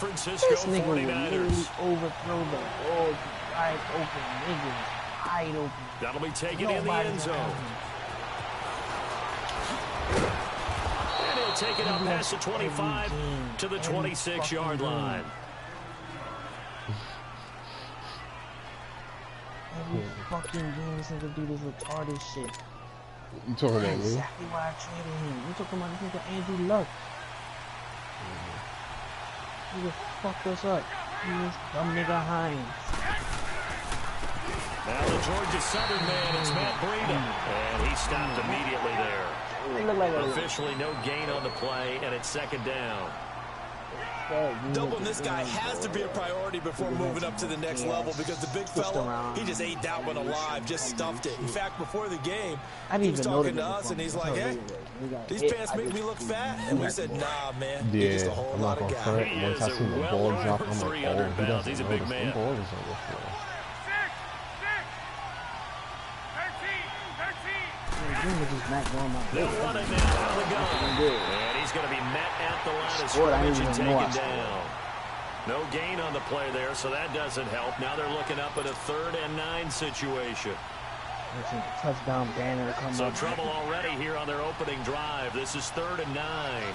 Francisco This nigga will 49ers. literally overthrow the ball to wide open niggas. Wide open. That'll be taken in the end zone. And he'll take it up past the 25 to the 26-yard line. Every fucking game this nigga do this retarded shit. You talking about me? Exactly why I traded him. You talking about this nigga Andrew Luck. Nigga fucked us up. He was dumb nigga Hines. Now the Georgia Southern man, it's Matt Breida. And he stopped immediately there. Officially no gain on the play, and it's second down. Doubling this guy has to be a priority before moving up to the next level because the big fella, he just ate that one alive, just stuffed it. In fact, before the game, he was talking to us, and he's like, hey, these pants make me look fat? And we said, nah, man, he's just a whole lot of guy. He is a well over 300 pounds. He's a big man. They'll run it now out of the gun. And he's going to be met at the line of scrimmage and taken down. No gain on the play there, so that doesn't help. Now they're looking up at a 3rd and 9 situation. Touchdown banner comes So up. trouble already here on their opening drive. This is 3rd and 9.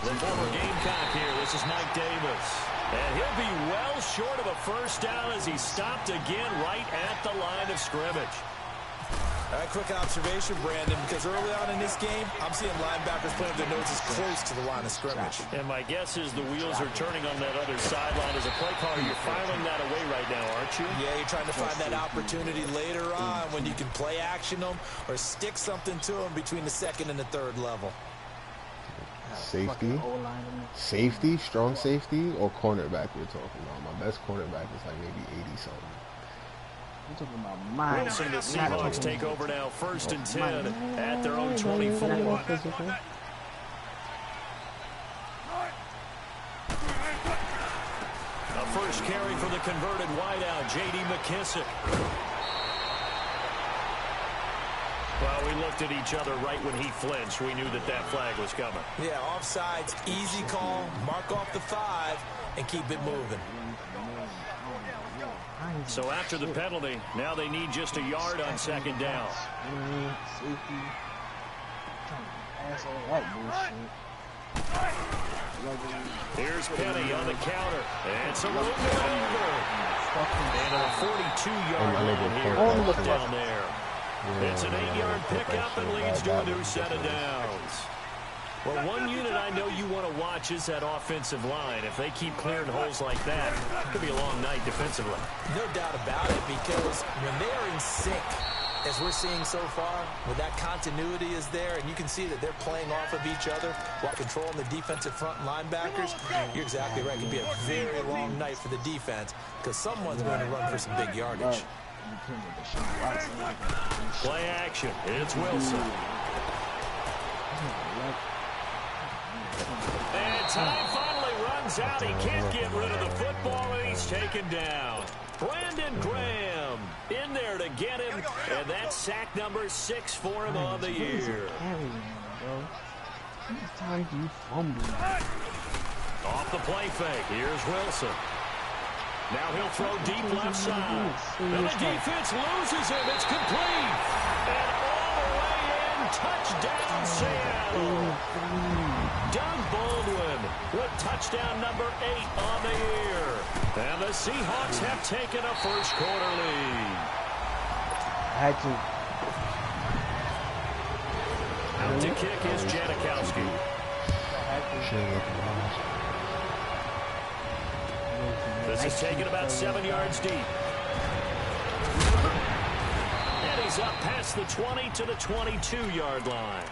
The former Gamecock here. This is Mike Davis. And he'll be well short of a first down as he stopped again right at the line of scrimmage. All right, quick observation, Brandon, because early on in this game, I'm seeing linebackers playing their noses close to the line of scrimmage. And my guess is the wheels are turning on that other sideline. As a play caller, you're filing that away right now, aren't you? Yeah, you're trying to find that opportunity later on when you can play action them or stick something to them between the 2nd and the 3rd level. Safety, strong safety, or cornerback we're talking about. My best cornerback is like maybe 80-something. I'm talking about mine. Wilson, the Seahawks take over now, 1st and 10 at their own 24. A first carry for the converted wideout, J.D. McKissick. Well, we looked at each other right when he flinched. We knew that that flag was coming. Yeah, offsides, easy call, mark off the 5, and keep it moving. So after the penalty, now they need just a yard on 2nd down. Here's Penny on the counter. And it's a little bit over. And a 42-yard line here down there. It's an 8-yard pickup and leads to a new set of downs. Well, one unit I know you want to watch is that offensive line. If they keep clearing holes like that, it could be a long night defensively. No doubt about it, because when they are in sync, as we're seeing so far, when that continuity is there, and you can see that they're playing off of each other while controlling the defensive front linebackers, you're exactly right. It could be a very long night for the defense, because someone's going to run for some big yardage. Play action. It's Wilson. And time finally runs out. He can't get rid of the football, and he's taken down. Brandon Graham in there to get him, and that's sack number 6 for him on the year. How many times do you fumble? Off the play fake, here's Wilson. Now he'll throw deep left side. And the defense loses him. It's complete. And all the way in, touchdown Seattle. Doug Baldwin with touchdown number 8 on the year. And the Seahawks have taken a first quarter lead. Had to. Out to kick is Janikowski. This is taken about 7 yards deep. And he's up past the 20 to the 22-yard line.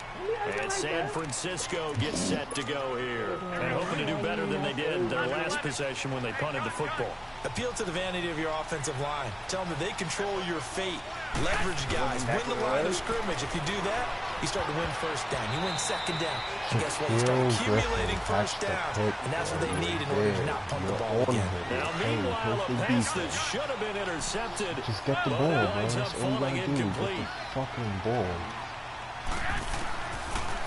And San Francisco gets set to go here. And hoping to do better than they did their last possession when they punted the football. Appeal to the vanity of your offensive line. Tell them that they control your fate. Leverage guys. Win the line of scrimmage. If you do that, you start to win first down. You win second down. And guess what? You start accumulating first downs. And that's what they need in order to not punt the ball again. Now, meanwhile, a pass that should have been intercepted. Just get the ball, bro. Ends up That's all you falling gotta do. Get incomplete. the fucking ball.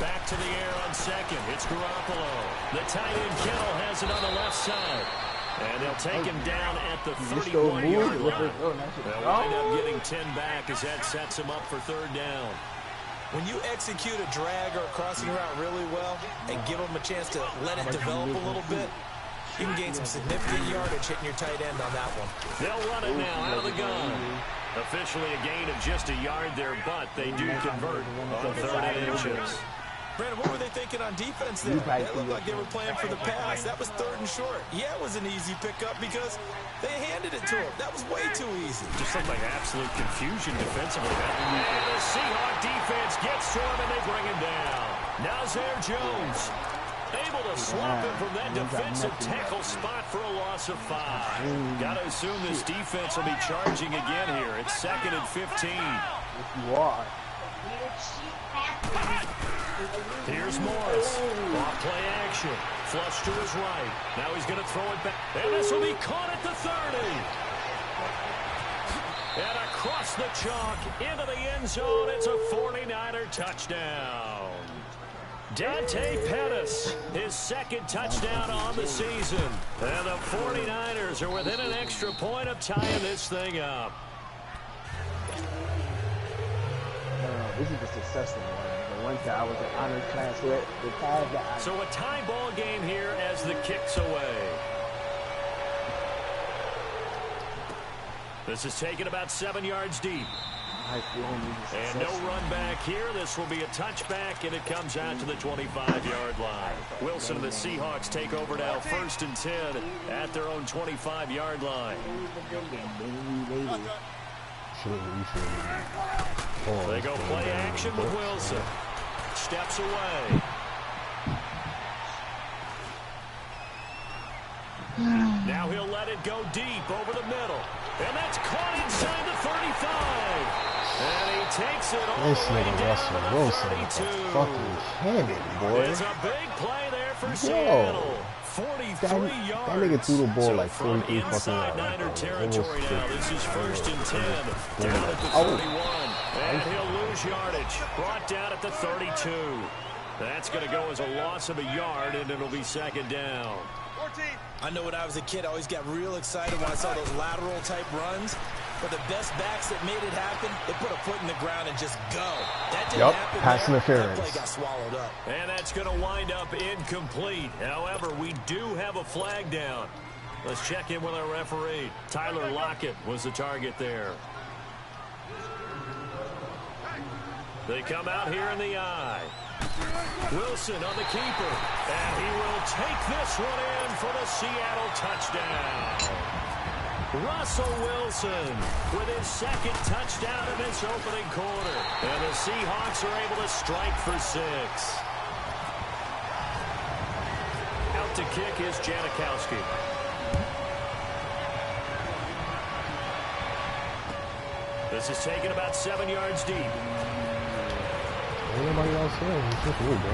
Back to the air on second. It's Garoppolo. The tight end Kittle has it on the left side. And they'll take him down at the 31-yard line. They'll wind up getting 10 back as that sets him up for third down. When you execute a drag or a crossing route really well and give them a chance to let it develop a little bit, you can gain some significant yardage hitting your tight end on that one. They'll run it now out of the gun. Officially a gain of just a yard there, but they do convert on 3rd inches. Brandon, what were they thinking on defense there? That looked like they were playing for the pass. That was 3rd and short. Yeah, it was an easy pickup because they handed it to him. That was way too easy. Just looked like absolute confusion defensively. And the Seahawk defense gets to him, and they bring him down. Nazir Jones able to swap him from that defensive tackle spot for a loss of 5. Got to assume this defense will be charging again here. It's 2nd and 15. If you are. Here's Morris. Off play action. Flush to his right. Now he's going to throw it back. And this will be caught at the 30. And across the chalk into the end zone. It's a 49er touchdown. Dante Pettis, his 2nd touchdown on the season. And the 49ers are within an extra point of tying this thing up. This is a successful one. The one time I was in honors class with the pass that So a tie ball game here as the kick's away. This is taken about 7 yards deep. And no run back here. This will be a touchback, and it comes out to the 25-yard line. Wilson and the Seahawks take over now 1st and 10 at their own 25-yard line. They go play action with Wilson. Steps away. Now he'll let it go deep over the middle. And that's caught inside the 35. And he takes it all the way down to the Wilson, 32. fucking cannon, boy. It's a big play there for Seattle. 43 yards. That nigga threw the ball like from 43 fucking inside yards. Niner territory now. This is 1st and 10. Down at the 31. And he'll lose yardage. Brought down at the 32. That's going to go as a loss of a yard, and it'll be 2nd down. I know when I was a kid, I always got real excited when I saw those lateral-type runs. But the best backs that made it happen, they put a foot in the ground and just go. That didn't happen pass interference. That play got swallowed up. And that's going to wind up incomplete. However, we do have a flag down. Let's check in with our referee. Tyler Lockett was the target there. They come out here in the eye. Wilson on the keeper. And he will take this one in for the Seattle touchdown. Russell Wilson with his 2nd touchdown in this opening quarter. And the Seahawks are able to strike for 6. Out to kick is Janikowski. This is taken about 7 yards deep. Nobody else here. It's just you, bro.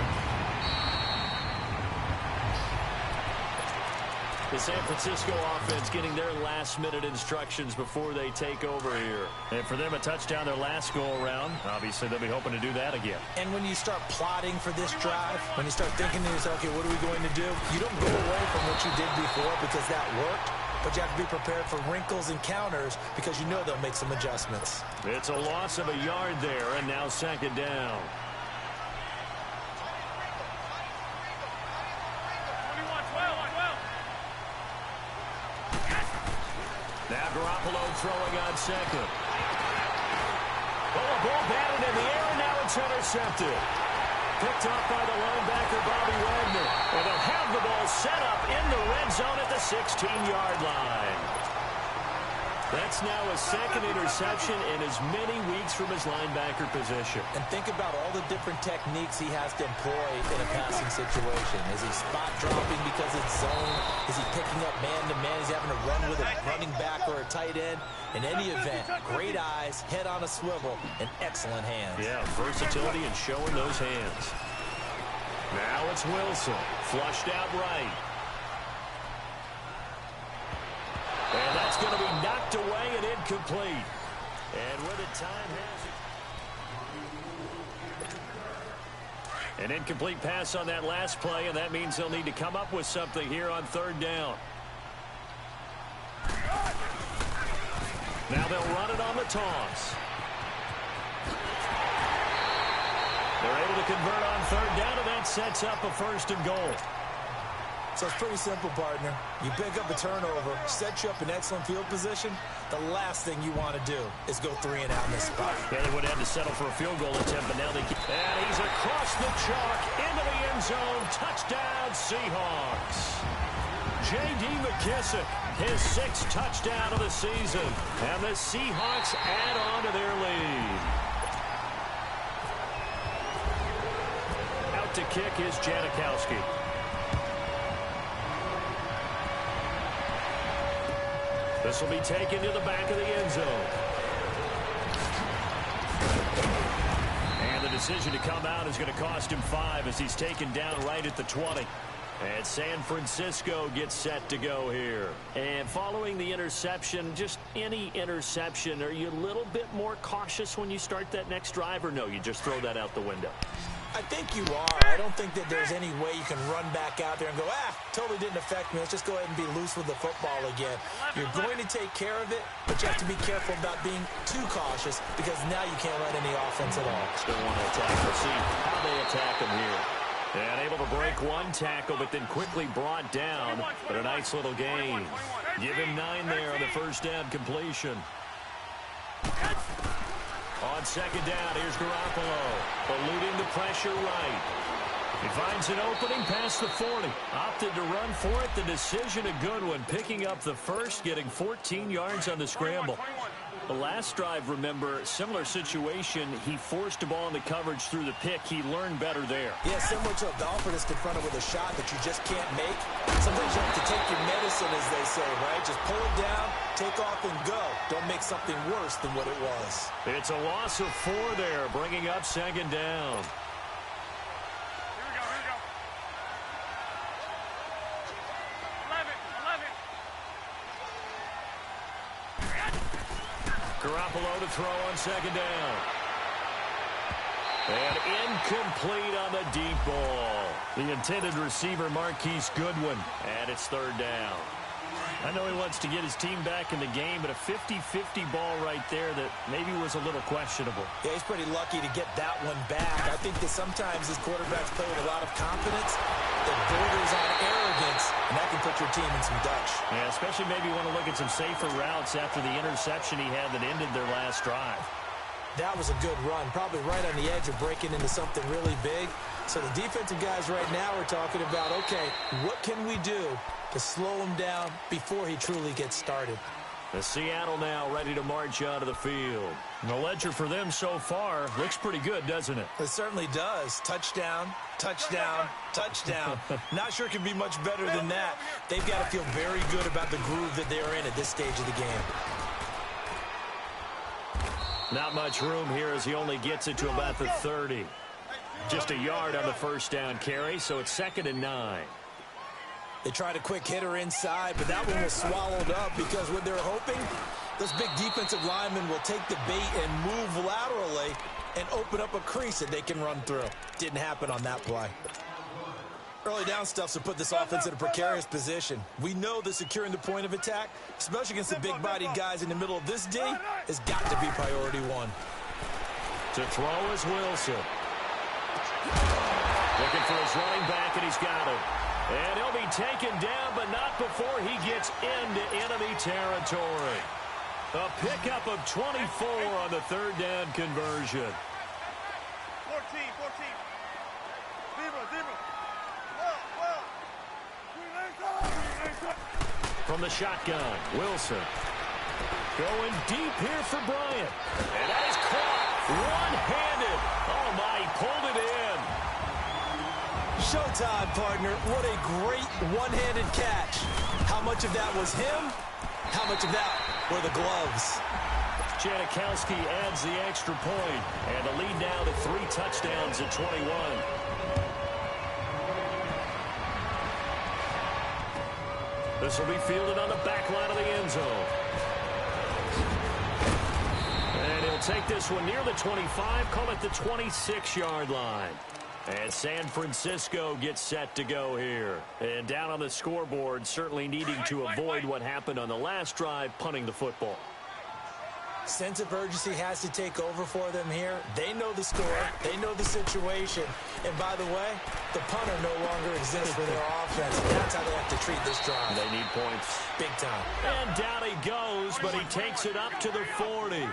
The San Francisco offense getting their last-minute instructions before they take over here. And for them, a touchdown their last go-around. Obviously, they'll be hoping to do that again. And when you start plotting for this drive, when you start thinking to yourself, okay, what are we going to do? You don't go away from what you did before because that worked, but you have to be prepared for wrinkles and counters because you know they'll make some adjustments. It's a loss of a yard there, and now 2nd down. Now Garoppolo throwing on 2nd. Oh, a ball batted in the air, and now it's intercepted. Picked off by the linebacker, Bobby Wagner. And they'll have the ball set up in the red zone at the 16-yard line. That's now a 2nd interception in as many weeks from his linebacker position. And think about all the different techniques he has to employ in a passing situation. Is he spot dropping because it's zone? Is he picking up man-to-man? Is he having to run with a running back or a tight end? In any event, great eyes, head on a swivel, and excellent hands. Yeah, versatility and showing those hands. Now it's Wilson, flushed out right. And that's going to be knocked away and incomplete. And where the time has it. An incomplete pass on that last play, and that means they'll need to come up with something here on third down. Now they'll run it on the toss. They're able to convert on third down, and that sets up a 1st and goal. So it's pretty simple, partner. You pick up a turnover, set you up in excellent field position. The last thing you want to do is go 3 and out in this spot. Yeah, they would have to settle for a field goal attempt, but now they can. And he's across the chalk into the end zone. Touchdown, Seahawks. J.D. McKissick, his 6th touchdown of the season. And the Seahawks add on to their lead. Out to kick is Janikowski. This will be taken to the back of the end zone. And the decision to come out is going to cost him 5 as he's taken down right at the 20. And San Francisco gets set to go here. And following the interception, just any interception, are you a little bit more cautious when you start that next drive, or no, you just throw that out the window? I think you are. I don't think that there's any way you can run back out there and go, totally didn't affect me. Let's just go ahead and be loose with the football again. You're going to take care of it, but you have to be careful about being too cautious because now you can't run any offense at all. Still want to attack. We'll see how they attack him here. And able to break one tackle, but then quickly brought down. But a nice little gain. Give him 9 there on the 1st down completion. On 2nd down, here's Garoppolo, eluding the pressure right. He finds an opening past the 40. Opted to run for it. The decision a good one. Picking up the 1st, getting 14 yards on the scramble. The last drive, remember, similar situation. He forced the ball into coverage through the pick. He learned better there. Yeah, similar to a golfer that's confronted with a shot that you just can't make. Sometimes you have to take your medicine, as they say, right? Just pull it down, take off, and go. Don't make something worse than what it was. It's a loss of 4 there, bringing up 2nd down. Garoppolo to throw on 2nd down. And incomplete on the deep ball. The intended receiver, Marquise Goodwin. And it's 3rd down. I know he wants to get his team back in the game, but a 50-50 ball right there that maybe was a little questionable. Yeah, he's pretty lucky to get that one back. I think that sometimes these quarterbacks play with a lot of confidence that borders on arrogance, and that can put your team in some Dutch. Yeah, especially maybe want to look at some safer routes after the interception he had that ended their last drive. That was a good run, probably right on the edge of breaking into something really big. So the defensive guys right now are talking about, okay, what can we do to slow him down before he truly gets started? The Seattle now ready to march out of the field. And the ledger for them so far looks pretty good, doesn't it? It certainly does. Touchdown, touchdown, touchdown. Not sure it can be much better than that. They've got to feel very good about the groove that they are in at this stage of the game. Not much room here as he only gets it to about the 30. Just a yard on the 1st down carry, so it's 2nd and 9. They tried a quick hitter inside, but that one was swallowed up because what they're hoping, this big defensive lineman will take the bait and move laterally and open up a crease that they can run through. Didn't happen on that play. Early down stuffs will put this offense in a precarious position. We know that securing the point of attack, especially against the big-bodied guys in the middle of this D, has got to be priority 1. To throw is Wilson. Looking for his running back, and he's got him. And he'll be taken down, but not before he gets into enemy territory. A pickup of 24 on the 3rd down conversion. 14. From the shotgun, Wilson. Going deep here for Bryant. And that is caught one-handed. Oh, my, he pulled it in. Showtime, partner. What a great one-handed catch. How much of that was him? How much of that were the gloves? Janikowski adds the extra point, and the lead now to 3 touchdowns at 21. This will be fielded on the back line of the end zone. And he'll take this one near the 25, call it the 26-yard line. And San Francisco gets set to go here. And down on the scoreboard, certainly needing to avoid what happened on the last drive, punting the football. Sense of urgency has to take over for them here. They know the score. They know the situation. And by the way, the punter no longer exists for their offense. That's how they have to treat this drive. They need points. Big time. And down he goes, but he takes it up to the 40.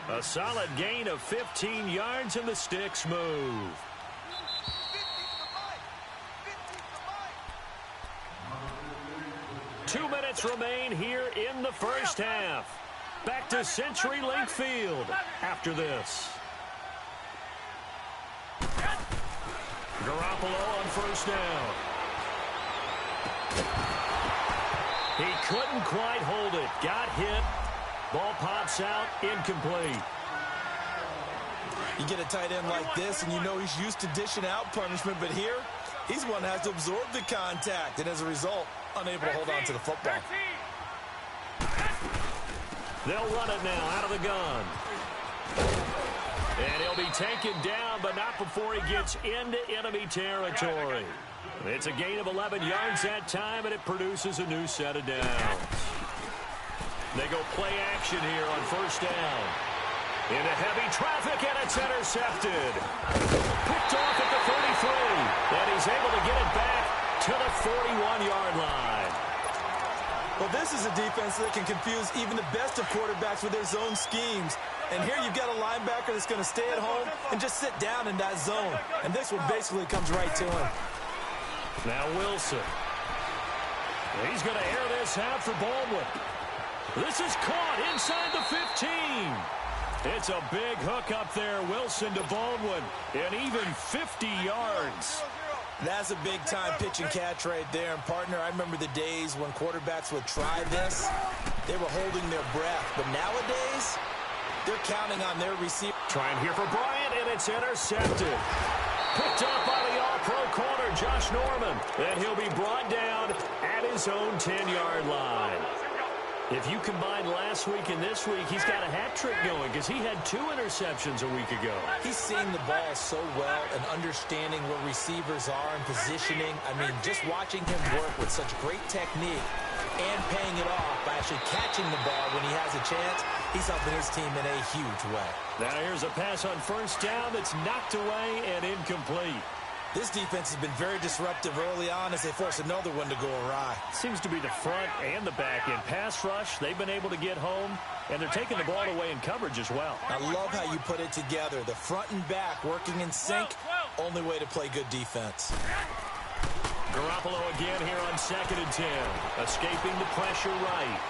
A solid gain of 15 yards, and the sticks move. Two minutes remain here in the first half. Back to CenturyLink Field after this. Garoppolo on first down. He couldn't quite hold it. Got hit. Ball pops out. Incomplete. You get a tight end like this, and you know he's used to dishing out punishment, but here, he's one that has to absorb the contact, and as a result, unable to hold on to the football. They'll run it now out of the gun. And he'll be taken down, but not before he gets into enemy territory. It's a gain of 11 yards that time, and it produces a new set of downs. They go play action here on first down. Into heavy traffic, and it's intercepted. Picked off at the 33, and he's able to get it back to the 41-yard line. Well, this is a defense that can confuse even the best of quarterbacks with their zone schemes. And here you've got a linebacker that's going to stay at home and just sit down in that zone. And this one basically comes right to him. Now Wilson. He's going to air this out for Baldwin. This is caught inside the 15. It's a big hook up there. Wilson to Baldwin. And even 50 yards. That's a big-time pitch and catch right there. And, partner, I remember the days when quarterbacks would try this. They were holding their breath. But nowadays, they're counting on their receiver. Trying here for Bryant, and it's intercepted. Picked up by the all-pro corner, Josh Norman. And he'll be brought down at his own 10-yard line. If you combine last week and this week, he's got a hat trick going because he had 2 interceptions a week ago. He's seeing the ball so well and understanding where receivers are and positioning. I mean, just watching him work with such great technique and paying it off by actually catching the ball when he has a chance, he's helping his team in a huge way. Now here's a pass on first down that's knocked away and incomplete. This defense has been very disruptive early on as they force another one to go awry. Seems to be the front and the back end. Pass rush, they've been able to get home, and they're taking the ball away in coverage as well. I love how you put it together. The front and back working in sync, only way to play good defense. Garoppolo again here on 2nd and 10. Escaping the pressure right.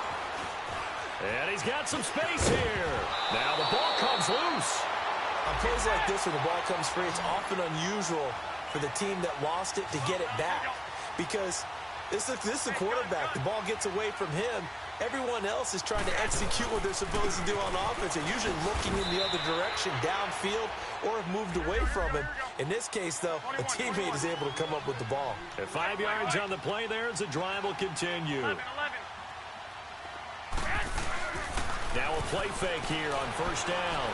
And he's got some space here. Now the ball comes loose. On plays like this, when the ball comes free, it's often unusual for the team that lost it to get it back. Because this is the quarterback. The ball gets away from him. Everyone else is trying to execute what they're supposed to do on offense. They're usually looking in the other direction, downfield, or have moved away from him. In this case, though, a teammate is able to come up with the ball. At 5 yards on the play there, as the drive will continue. Now a play fake here on first down.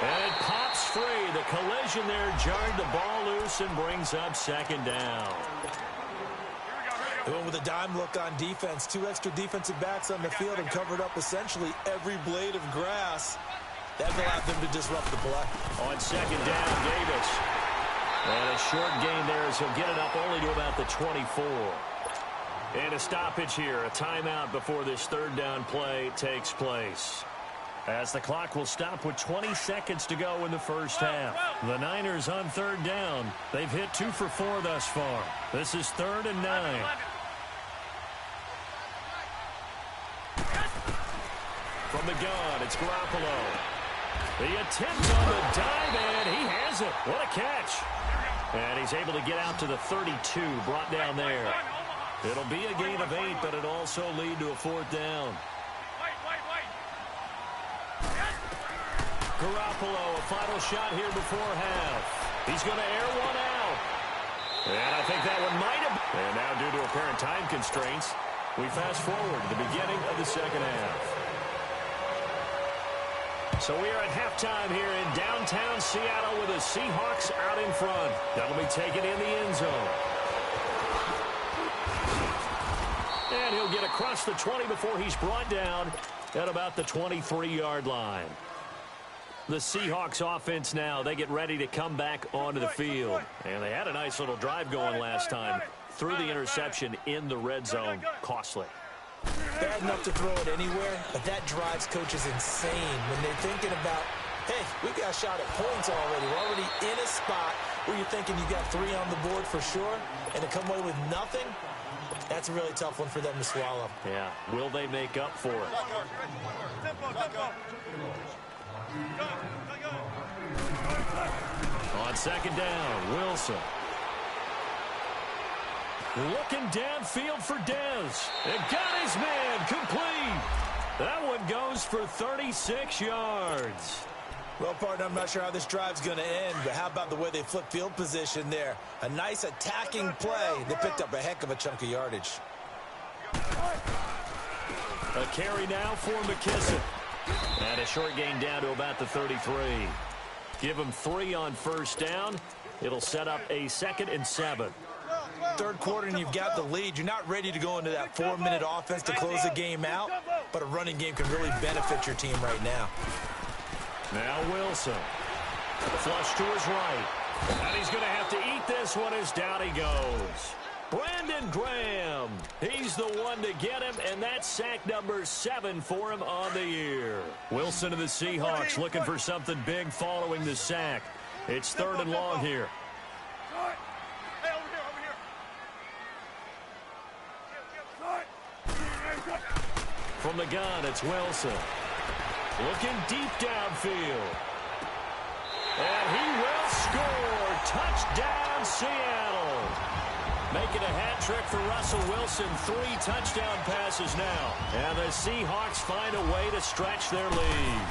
And it pops free. The collision there jarred the ball loose and brings up 2nd down. They went with a dime look on defense. 2 extra defensive backs on the field and covered up essentially every blade of grass. That allowed them to disrupt the play. On 2nd down, Davis. And a short gain there as he'll get it up only to about the 24. And a stoppage here, a timeout before this 3rd down play takes place. As the clock will stop with 20 seconds to go in the first half. The Niners on 3rd down. They've hit 2 for 4 thus far. This is 3rd and 9. From the gun, it's Garoppolo. The attempt on the dive, and he has it. What a catch. And he's able to get out to the 32, brought down there. It'll be a gain of 8, but it'll also lead to a 4th down. Garoppolo, a final shot here before half. He's going to air one out. And I think that one might have been. And now due to apparent time constraints, we fast forward to the beginning of the 2nd half. So we are at halftime here in downtown Seattle with the Seahawks out in front. That'll be taken in the end zone. And he'll get across the 20 before he's brought down at about the 23-yard line. The Seahawks offense now, they get ready to come back onto the field. And they had a nice little drive going last time. Threw the interception in the red zone. Costly. Bad enough to throw it anywhere, but that drives coaches insane when they're thinking about, hey, we got a shot at points already. We're already in a spot where you're thinking you got 3 on the board for sure, and to come away with nothing, that's a really tough one for them to swallow. Yeah, will they make up for it? On second down, Wilson. Looking downfield for Dez. And got his man complete. That one goes for 36 yards. Well, partner, I'm not sure how this drive's going to end, but how about the way they flip field position there? A nice attacking play. They picked up a heck of a chunk of yardage. A carry now for McKissick. And a short gain down to about the 33. Give him 3 on first down. It'll set up a 2nd and 7. Third quarter and you've got the lead. You're not ready to go into that 4-minute offense to close the game out, but a running game can really benefit your team right now. Now Wilson. Flush to his right. And he's going to have to eat this one as down he goes. Brandon Graham. He's the one to get him, and that's sack number 7 for him on the year. Wilson and the Seahawks looking for something big following the sack. It's 3rd and long here. From the gun, it's Wilson. Looking deep downfield. And he will score. Touchdown, Seattle. Making a hat trick for Russell Wilson. 3 touchdown passes now. And the Seahawks find a way to stretch their lead.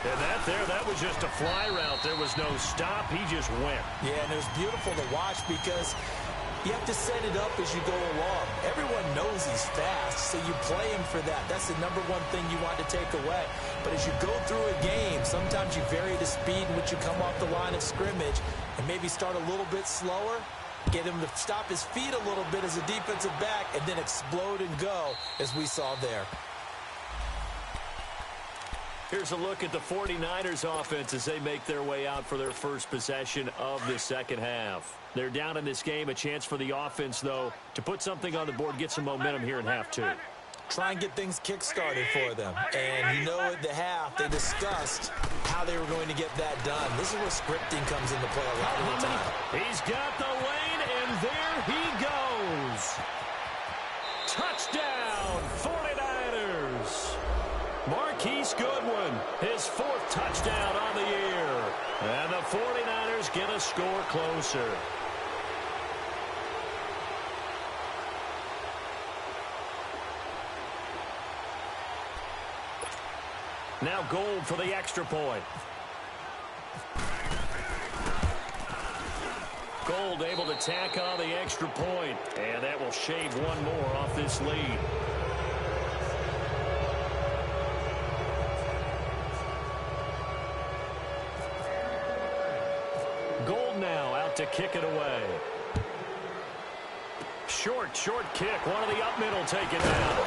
And that was just a fly route. There was no stop. He just went. Yeah, and it was beautiful to watch because you have to set it up as you go along. Everyone knows he's fast, so you play him for that. That's the number one thing you want to take away. But as you go through a game, sometimes you vary the speed in which you come off the line of scrimmage and maybe start a little bit slower, get him to stop his feet a little bit as a defensive back, and then explode and go, as we saw there. Here's a look at the 49ers offense as they make their way out for their first possession of the second half. They're down in this game. A chance for the offense, though, to put something on the board, get some momentum here in half 2. Try and get things kick-started for them. And you know at the half, they discussed how they were going to get that done. This is where scripting comes into play a lot of the time. He's got the lane, and there he goes. Touchdown, 49ers. Marquise Goodwin, his 4th touchdown on the year. And the 49ers get a score closer. Now Gold for the extra point. Gold able to tack on the extra point, and that will shave one more off this lead. Gold now out to kick it away. Short kick. One of the up middle taken down.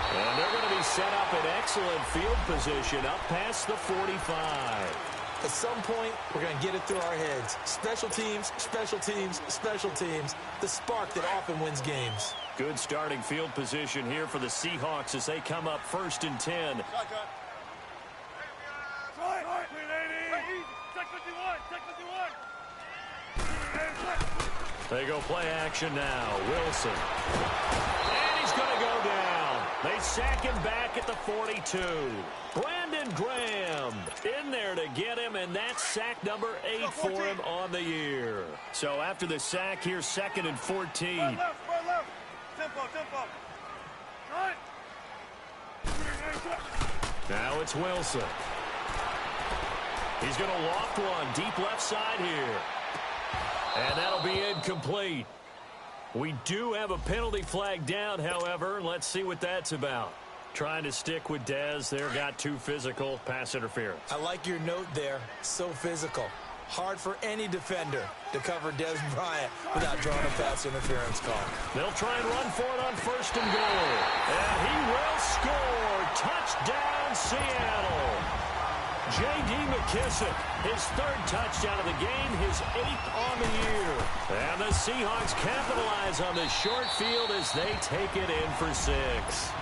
And they're going to be set up in excellent field position up past the 45. At some point, we're going to get it through our heads. Special teams, special teams, special teams. The spark that often wins games. Good starting field position here for the Seahawks as they come up 1st and 10. They go play action now. Wilson. And he's going to go down. They sack him back at the 42. Brandon Graham in there to get him, and that's sack number 8 for him on the year. So after the sack, here's 2nd and 14. Tempo. Now it's Wilson. He's going to loft one deep left side here. And that'll be incomplete. We do have a penalty flag down, however. Let's see what that's about. Trying to stick with Dez. There got too physical. Pass interference. I like your note there. So physical. Hard for any defender to cover Dez Bryant without drawing a pass interference call. They'll try and run for it on 1st and goal. And he will score. Touchdown, Seattle. J.D. McKissick, his 3rd touchdown of the game, his 8th on the year. And the Seahawks capitalize on the short field as they take it in for 6.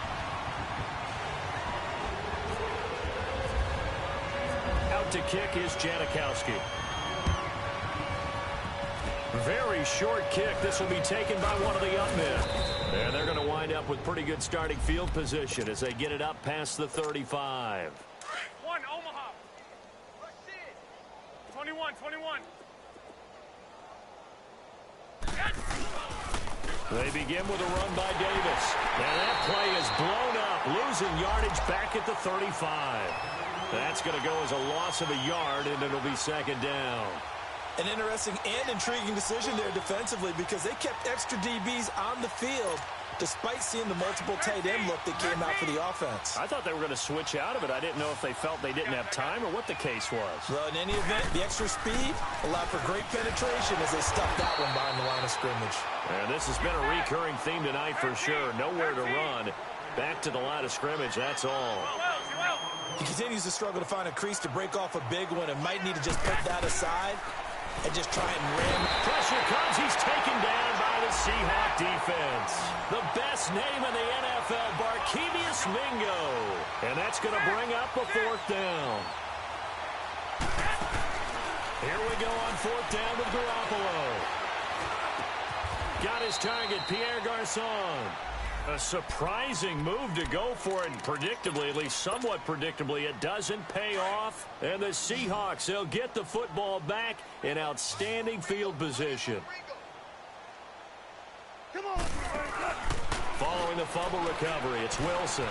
Out to kick is Janikowski. Very short kick. This will be taken by one of the up men. And they're going to wind up with pretty good starting field position as they get it up past the 35. 1, Omaha. 21. They begin with a run by Davis. And that play is blown up, losing yardage back at the 35. That's going to go as a loss of a yard, and it'll be 2nd down. An interesting and intriguing decision there defensively because they kept extra DBs on the field despite seeing the multiple tight end look that came out for the offense. I thought they were going to switch out of it. I didn't know if they felt they didn't have time or what the case was. Well, in any event, the extra speed allowed for great penetration as they stuffed that one behind the line of scrimmage. And this has been a recurring theme tonight for sure. Nowhere to run. Back to the line of scrimmage, that's all. He continues to struggle to find a crease to break off a big one and might need to just put that aside and just try and ram. Pressure comes. He's taken down by the Seahawk defense. The best name in the NFL, Barkevius Mingo. And that's going to bring up a 4th down. Here we go on 4th down with Garoppolo. Got his target, Pierre Garçon. A surprising move to go for it, and predictably, at least somewhat predictably, it doesn't pay off. And the Seahawks, they'll get the football back in outstanding field position. Following the fumble recovery, it's Wilson.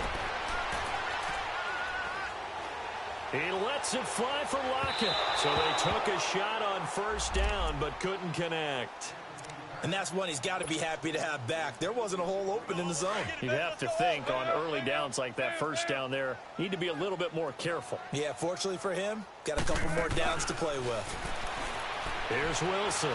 He lets it fly for Lockett. So they took a shot on 1st down, but couldn't connect. And that's one he's got to be happy to have back. There wasn't a hole open in the zone. You'd have to think on early downs like that 1st down there, need to be a little bit more careful. Yeah, fortunately for him, got a couple more downs to play with. Here's Wilson.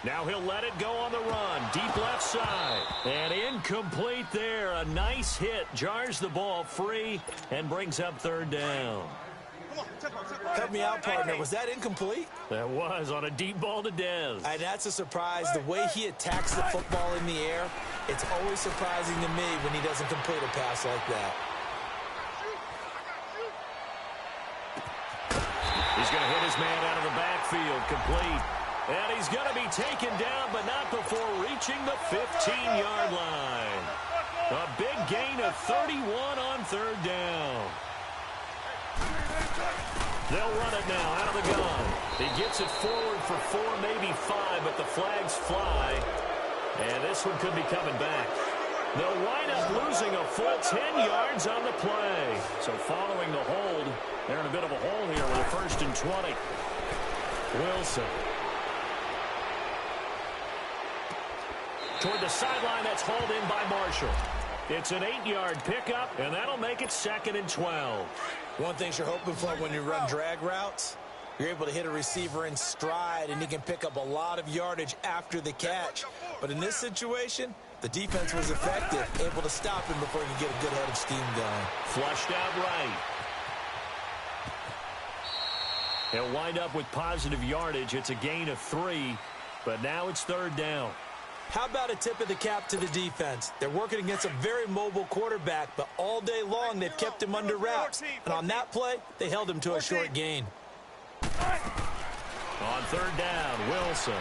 Now he'll let it go on the run. Deep left side. And incomplete there. A nice hit. Jars the ball free and brings up 3rd down. Help me out, partner. Was that incomplete? That was on a deep ball to Dez. And that's a surprise. The way he attacks the football in the air, it's always surprising to me when he doesn't complete a pass like that. He's going to hit his man out of the backfield. Complete. And he's going to be taken down, but not before reaching the 15-yard line. A big gain of 31 on 3rd down. They'll run it now out of the gun. He gets it forward for 4, maybe 5, but the flags fly. And this one could be coming back. They'll wind up losing a full 10 yards on the play. So following the hold, they're in a bit of a hole here with a 1st and 20. Wilson. Toward the sideline, that's hauled in by Marshall. It's an 8-yard pickup, and that'll make it 2nd and 12. One thing you're hoping for when you run drag routes, you're able to hit a receiver in stride, and he can pick up a lot of yardage after the catch. But in this situation, the defense was effective, able to stop him before he could get a good head of steam going. Flushed out right. He'll wind up with positive yardage. It's a gain of 3, but now it's 3rd down. How about a tip of the cap to the defense? They're working against a very mobile quarterback, but all day long they've kept him under wraps. And on that play, they held him to a short gain. On 3rd down, Wilson.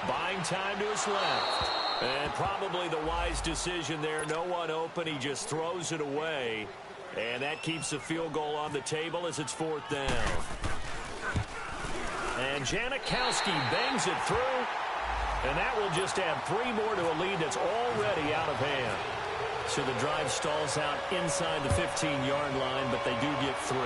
Buying time to his left. And probably the wise decision there. No one open. He just throws it away. And that keeps the field goal on the table as it's 4th down. And Janikowski bangs it through. And that will just add 3 more to a lead that's already out of hand. So the drive stalls out inside the 15-yard line, but they do get 3.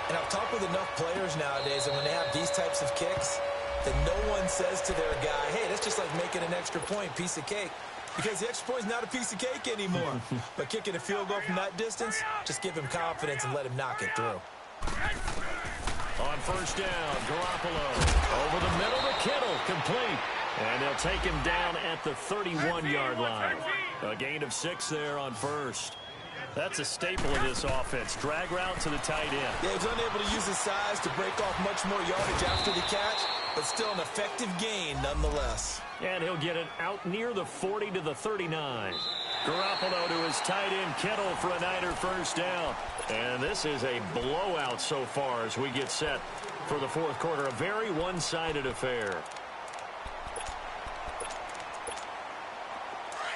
And I've talked with enough players nowadays, and when they have these types of kicks, that no one says to their guy, hey, that's just like making an extra point, piece of cake. Because the extra point is not a piece of cake anymore. But kicking a field goal from that distance, just give him confidence and let him knock it through. On first down, Garoppolo over the middle to Kittle, complete. And they'll take him down at the 31-yard line. A gain of 6 there on first. That's a staple of this offense. Drag route to the tight end. Yeah, he's unable to use his size to break off much more yardage after the catch, but still an effective gain nonetheless. And he'll get it out near the 40 to the 39. Garoppolo to his tight end, Kittle, for a Niner first down. And this is a blowout so far as we get set for the fourth quarter. A very one-sided affair.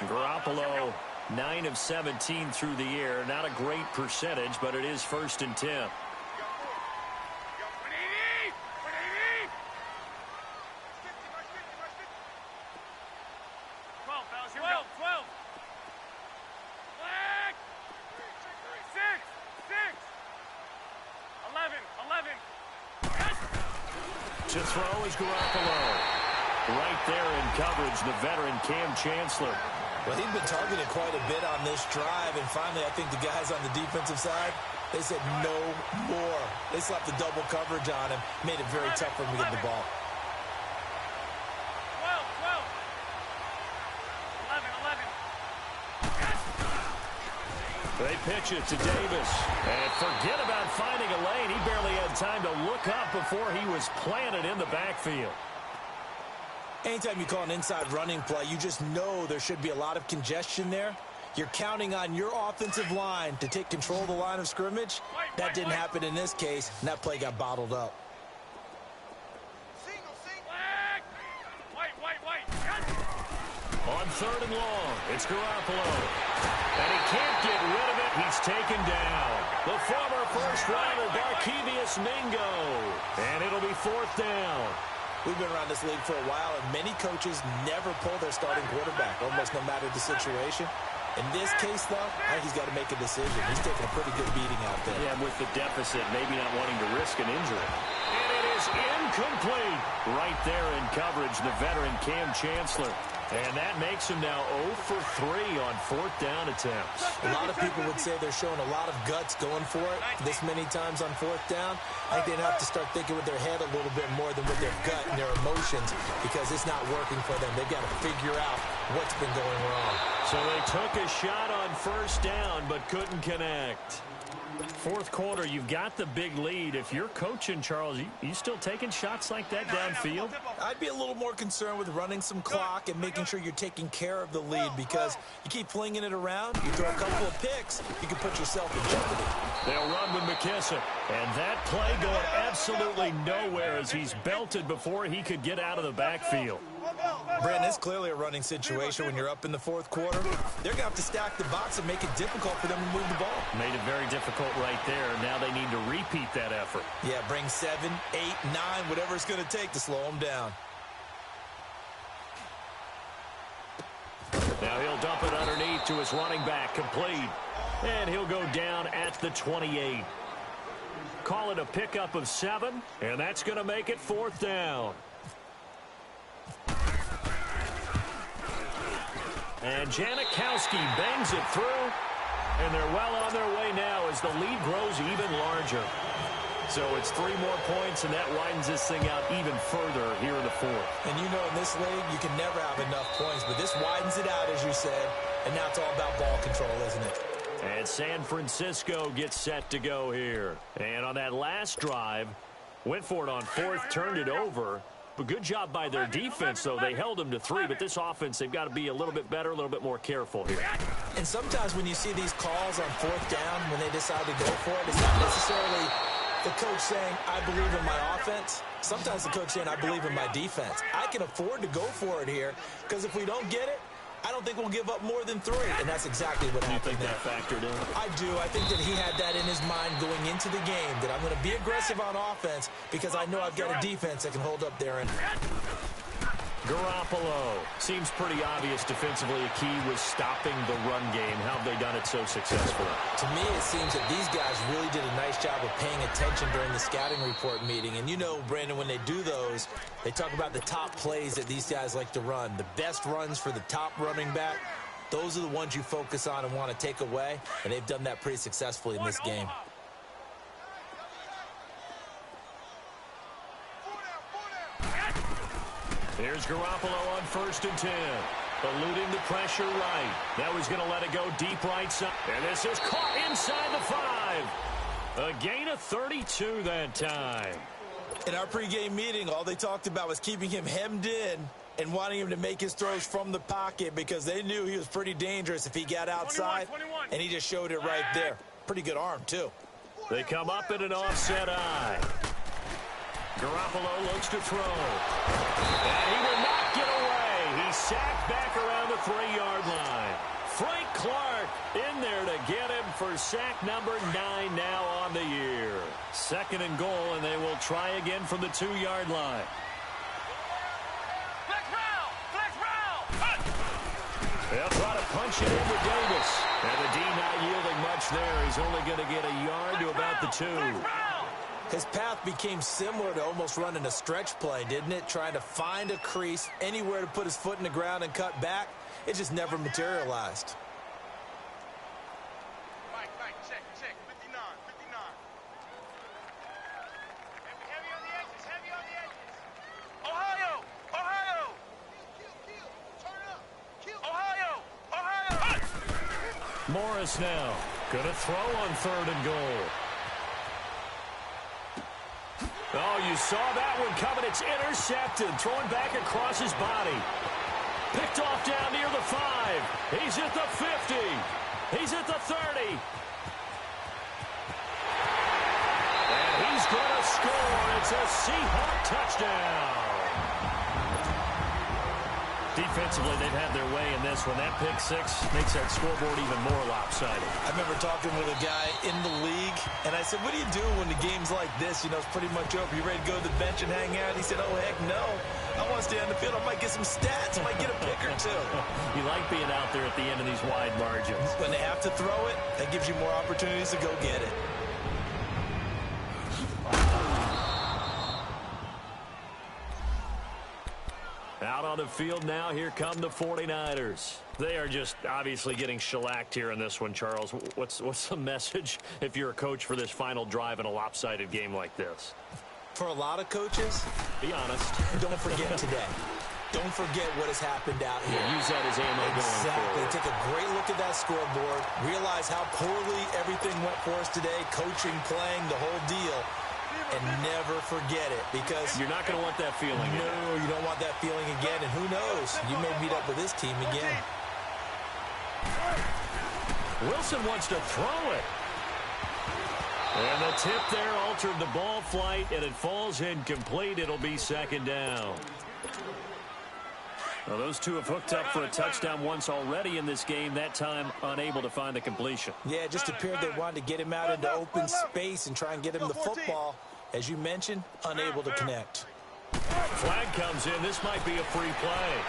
Garoppolo, 9 of 17 through the air. Not a great percentage, but it is 1st and 10. 12, fellas, here we go. 12. Flag. 6. 11. To throw is Garoppolo. Right there in coverage, the veteran Cam Chancellor. Well, he'd been targeted quite a bit on this drive, and finally I think the guys on the defensive side, they said no more. They slapped the double coverage on him, made it very tough for him to get the ball. 12. 11. They pitch it to Davis. And forget about finding a lane. He barely had time to look up before he was planted in the backfield. Anytime you call an inside running play, you just know there should be a lot of congestion there. You're counting on your offensive line to take control of the line of scrimmage. That didn't happen in this case, and that play got bottled up. Single. Flag. White. On 3rd and long, it's Garoppolo. And he can't get rid of it. He's taken down. The former first-rounder, Barkevious Mingo. And it'll be 4th down. We've been around this league for a while, and many coaches never pull their starting quarterback, almost no matter the situation. In this case, though, I think he's got to make a decision. He's taking a pretty good beating out there. Yeah, with the deficit, maybe not wanting to risk an injury. And it is incomplete. Right there in coverage, the veteran Cam Chancellor. And that makes him now 0 for 3 on 4th down attempts. A lot of people would say they're showing a lot of guts going for it this many times on 4th down. I think they'd have to start thinking with their head a little bit more than with their gut and their emotions, because it's not working for them. They've got to figure out what's been going wrong. So they took a shot on 1st down but couldn't connect. 4th quarter, you've got the big lead. If you're coaching, Charles, you still taking shots like that downfield? I'd be a little more concerned with running some clock and making sure you're taking care of the lead, because you keep flinging it around, you throw a couple of picks, you can put yourself in jeopardy. They'll run with McKissick. And that play going absolutely nowhere as he's belted before he could get out of the backfield. Brandon, it's clearly a running situation when you're up in the 4th quarter. They're going to have to stack the box and make it difficult for them to move the ball. Made it very difficult right there. Now they need to repeat that effort. Yeah, bring 7, 8, 9, whatever it's going to take to slow them down. Now he'll dump it underneath to his running back, complete. And he'll go down at the 28. Call it a pickup of 7, and that's going to make it 4th down. And Janikowski bangs it through, and they're well on their way now as the lead grows even larger. So it's 3 more points, and that widens this thing out even further here in the 4th. And you know, in this league, you can never have enough points, but this widens it out, as you said, and now it's all about ball control, isn't it? And San Francisco gets set to go here. And on that last drive, went for it on 4th, turned it over. But good job by their defense, though. They held them to 3, but this offense, they've got to be a little bit better, a little bit more careful here. And sometimes when you see these calls on 4th down, when they decide to go for it, it's not necessarily the coach saying, I believe in my offense. Sometimes the coach saying, I believe in my defense. I can afford to go for it here, because if we don't get it, I don't think we'll give up more than 3, and that's exactly what happened there. You think that factored in? I do. I think that he had that in his mind going into the game, that I'm going to be aggressive on offense because I know I've got a defense that can hold up there. And Garoppolo. Seems pretty obvious defensively a key was stopping the run game. How have they done it so successfully? To me, it seems that these guys really did a nice job of paying attention during the scouting report meeting. And you know, Brandon, when they do those, they talk about the top plays that these guys like to run. The best runs for the top running back, those are the ones you focus on and want to take away. And they've done that pretty successfully in this game. Here's Garoppolo on 1st and 10. Eluding the pressure right. Now he's going to let it go deep right side. And this is caught inside the 5. A gain of 32 that time. In our pregame meeting, all they talked about was keeping him hemmed in and wanting him to make his throws from the pocket because they knew he was pretty dangerous if he got outside, 21. and he just showed it right there. Pretty good arm, too. They come up in an offset eye. Garoppolo looks to throw. And he will not get away. He's sacked back around the 3-yard line. Frank Clark in there to get him for sack number 9 now on the year. 2nd and goal, and they will try again from the 2-yard line. Flex round! Flex round! They'll try to punch it into Davis. And the D not yielding much there. He's only going to get a yard to about the 2. His path became similar to almost running a stretch play, didn't it? Trying to find a crease, anywhere to put his foot in the ground and cut back. It just never materialized. Mike, check. 59. Heavy on the edges. Ohio! Turn up! Ohio! Morris now going to throw on 3rd and goal. Oh, you saw that one coming. It's intercepted. Throwing back across his body. Picked off down near the 5. He's at the 50. He's at the 30. And he's going to score. It's a Seahawk touchdown. Defensively, they've had their way in this one. That pick 6 makes that scoreboard even more lopsided. I remember talking with a guy in the league, and I said, what do you do when the game's like this? You know, it's pretty much over. You ready to go to the bench and hang out? He said, oh, heck no. I want to stay on the field. I might get some stats. I might get a pick or 2. You like being out there at the end of these wide margins. When they have to throw it, that gives you more opportunities to go get it. Out on the field now, here come the 49ers. They are just obviously getting shellacked here in this one, Charles. What's the message if you're a coach for this final drive in a lopsided game like this? For a lot of coaches, be honest. Don't forget today. Don't forget what has happened out here. Use that as ammo going forward. Take a great look at that scoreboard. Realize how poorly everything went for us today. Coaching, playing, the whole deal. And never forget it, because you're not going to want that feeling again. No, you don't want that feeling again. And who knows? You may meet up with this team again. Wilson wants to throw it. And the tip there altered the ball flight, and it falls incomplete. It'll be 2nd down. Well, those two have hooked up for a touchdown once already in this game, that time unable to find the completion. Yeah, it just appeared they wanted to get him out into open space and try and get him the football. As you mentioned, unable to connect. Flag comes in. This might be a free play.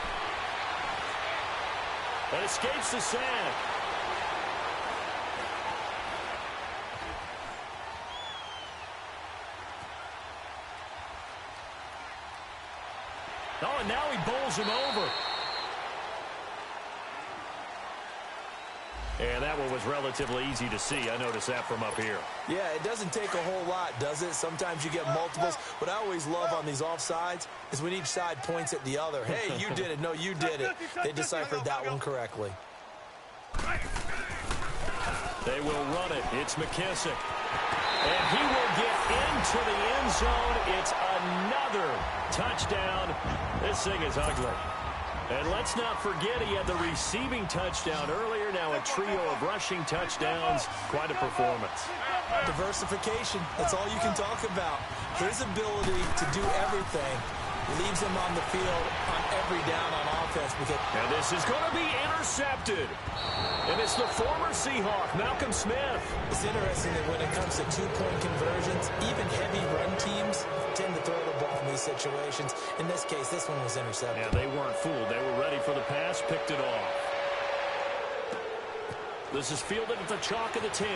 That escapes the sack. Oh, and now he bowls him over. And that one was relatively easy to see. I noticed that from up here. Yeah, it doesn't take a whole lot, does it? Sometimes you get multiples. What I always love on these offsides is when each side points at the other. Hey, you did it. No, you did it. They deciphered that one correctly. They will run it. It's McKissick. And he will get into the end zone. It's another touchdown. This thing is ugly. And let's not forget he had the receiving touchdown earlier. Now a trio of rushing touchdowns. Quite a performance. Diversification. That's all you can talk about. His ability to do everything leaves him on the field on every down on offense. And this is going to be intercepted. And it's the former Seahawk, Malcolm Smith. It's interesting that when it comes to two-point conversions, even heavy run teams tend to throw the ball in these situations. In this case, this one was intercepted. Yeah, they weren't fooled. They were ready for the pass, picked it off. This is fielded at the chalk of the 10.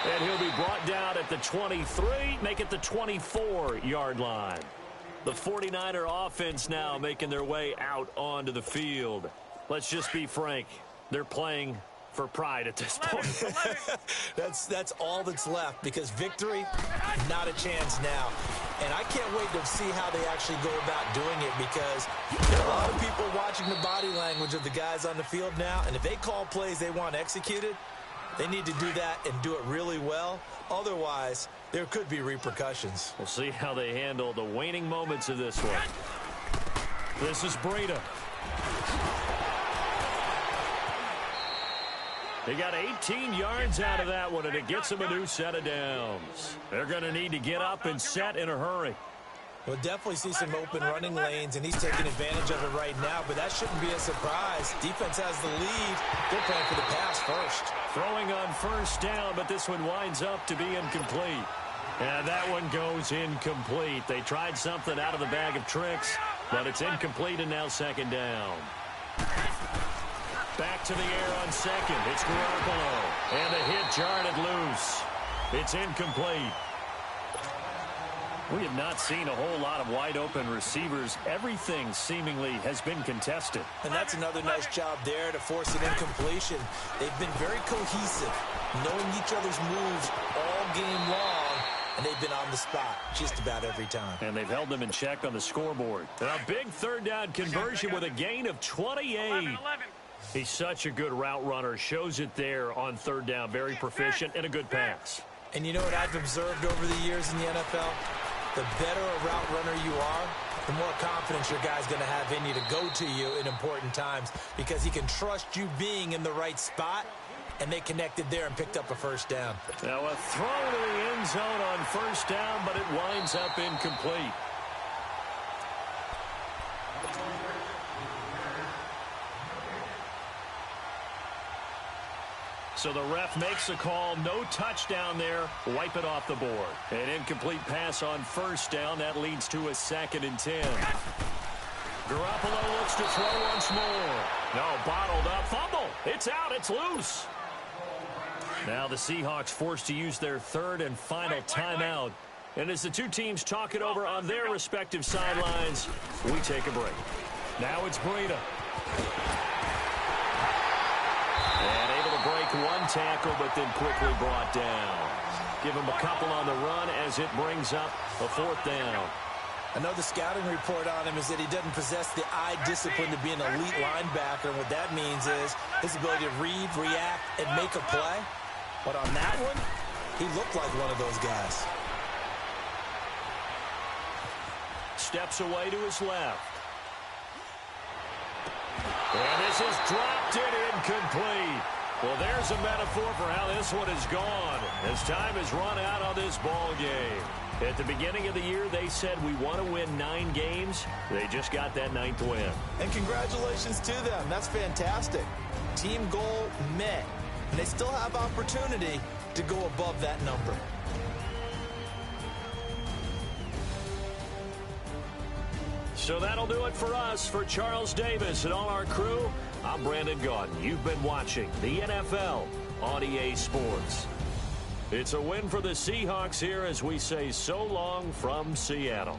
And he'll be brought down at the 23, make it the 24-yard line. The 49er offense now making their way out onto the field. Let's just be frank. They're playing for pride at this point. That's all that's left, because victory, not a chance now. And I can't wait to see how they actually go about doing it, because there are a lot of people watching the body language of the guys on the field now, and if they call plays they want executed, they need to do that and do it really well. Otherwise, there could be repercussions. We'll see how they handle the waning moments of this one. This is Breida. They got 18 yards out of that one, and it gets them a new set of downs. They're going to need to get up and set in a hurry. We'll definitely see some open running lanes, and he's taking advantage of it right now, but that shouldn't be a surprise. Defense has the lead. They're playing for the pass first. Throwing on first down, but this one winds up to be incomplete. And that one goes incomplete. They tried something out of the bag of tricks, but it's incomplete, and now second down. Back to the air on second. It's Garoppolo. And a hit jarred it loose. It's incomplete. We have not seen a whole lot of wide-open receivers. Everything seemingly has been contested. And that's another nice job there to force an incompletion. They've been very cohesive, knowing each other's moves all game long, and they've been on the spot just about every time. And they've held them in check on the scoreboard. And a big third down conversion with a gain of 28. 11. He's such a good route runner. Shows it there on third down. Very proficient and a good pass. And you know what I've observed over the years in the NFL? The better a route runner you are, the more confidence your guy's going to have in you to go to you in important times, because he can trust you being in the right spot, and they connected there and picked up a first down. Now a throw to the end zone on first down, but it winds up incomplete. So the ref makes a call. No touchdown there. Wipe it off the board. An incomplete pass on first down. That leads to a 2nd and 10. Garoppolo looks to throw once more. No, bottled up. Fumble. It's out. It's loose. Now the Seahawks forced to use their third and final timeout. And as the two teams talk it over on their respective sidelines, we take a break. Now it's Breida. And able to break one tackle, but then quickly brought down. Give him a couple on the run as it brings up a 4th down. I know the scouting report on him is that he doesn't possess the eye discipline to be an elite linebacker, and what that means is his ability to read, react, and make a play. But on that one, he looked like one of those guys. Steps away to his left. And this is dropped it incomplete. Well, there's a metaphor for how this one is gone, as time has run out on this ball game. At the beginning of the year, they said we want to win 9 games. They just got that 9th win. And congratulations to them. That's fantastic. Team goal met. And they still have opportunity to go above that number. So that'll do it for us. For Charles Davis and all our crew, I'm Brandon Gaudin. You've been watching the NFL on EA Sports. It's a win for the Seahawks here as we say so long from Seattle.